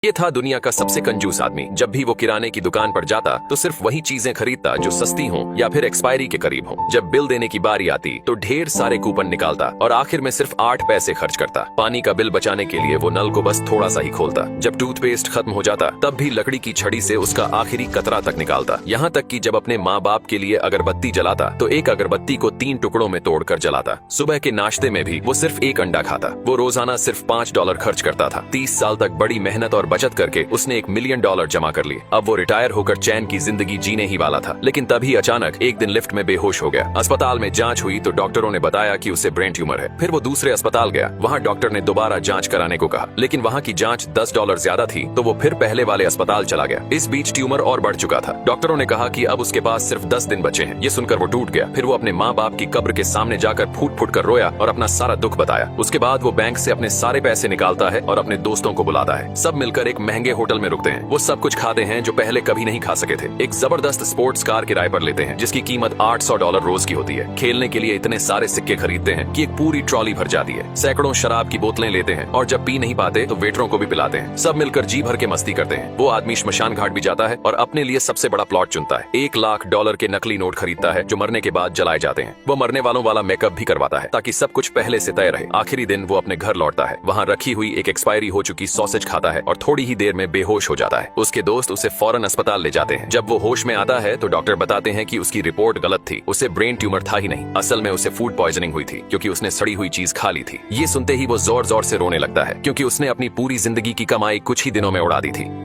ये था दुनिया का सबसे कंजूस आदमी। जब भी वो किराने की दुकान पर जाता तो सिर्फ वही चीजें खरीदता जो सस्ती हों या फिर एक्सपायरी के करीब हों। जब बिल देने की बारी आती तो ढेर सारे कूपन निकालता और आखिर में सिर्फ 8 पैसे खर्च करता। पानी का बिल बचाने के लिए वो नल को बस थोड़ा सा ही खोलता। जब टूथपेस्ट खत्म हो जाता तब भी लकड़ी की छड़ी से उसका आखिरी कतरा तक निकालता। यहाँ तक कि जब अपने माँ बाप के लिए अगरबत्ती जलाता तो एक अगरबत्ती को 3 टुकड़ों में तोड़कर जलाता। सुबह के नाश्ते में भी वो सिर्फ एक अंडा खाता। वो रोजाना सिर्फ $5 खर्च करता था। 30 साल तक बड़ी मेहनत और बचत करके उसने $1 मिलियन जमा कर लिए। अब वो रिटायर होकर चैन की जिंदगी जीने ही वाला था। लेकिन तभी अचानक एक दिन लिफ्ट में बेहोश हो गया। अस्पताल में जांच हुई तो डॉक्टरों ने बताया कि उसे ब्रेन ट्यूमर है। फिर वो दूसरे अस्पताल गया। वहाँ डॉक्टर ने दोबारा जांच कराने को कहा, लेकिन वहाँ की जांच $10 ज्यादा थी तो वो फिर पहले वाले अस्पताल चला गया। इस बीच ट्यूमर और बढ़ चुका था। डॉक्टरों ने कहा कि अब उसके पास सिर्फ 10 दिन बचे हैं। ये सुनकर वो टूट गया। फिर वो अपने माँ बाप की कब्र के सामने जाकर फूट फूट कर रोया और अपना सारा दुख बताया। उसके बाद वो बैंक से अपने सारे पैसे निकालता है और अपने दोस्तों को बुलाता है। सब मिलकर एक महंगे होटल में रुकते हैं। वो सब कुछ खाते हैं जो पहले कभी नहीं खा सके थे। एक जबरदस्त स्पोर्ट्स कार किराए पर लेते हैं जिसकी कीमत $800 रोज की होती है। खेलने के लिए इतने सारे सिक्के खरीदते हैं कि एक पूरी ट्रॉली भर जाती है। सैकड़ों शराब की बोतलें लेते हैं और जब पी नहीं पाते तो वेटरों को भी पिलाते हैं। सब मिलकर जी भर के मस्ती करते हैं। वो आदमी श्मशान घाट भी जाता है और अपने लिए सबसे बड़ा प्लॉट चुनता है। $1 लाख के नकली नोट खरीदता है जो मरने के बाद जलाए जाते हैं। वो मरने वालों वाला मेकअप भी करवाता है ताकि सब कुछ पहले से तय रहे। आखिरी दिन वो अपने घर लौटता है। वहाँ रखी हुई एक एक्सपायरी हो चुकी सॉसेज खाता है और थोड़ी ही देर में बेहोश हो जाता है। उसके दोस्त उसे फौरन अस्पताल ले जाते हैं। जब वो होश में आता है तो डॉक्टर बताते हैं कि उसकी रिपोर्ट गलत थी। उसे ब्रेन ट्यूमर था ही नहीं। असल में उसे फूड पॉइजनिंग हुई थी क्योंकि उसने सड़ी हुई चीज खा ली थी। ये सुनते ही वो जोर जोर से रोने लगता है क्योंकि उसने अपनी पूरी जिंदगी की कमाई कुछ ही दिनों में उड़ा दी थी।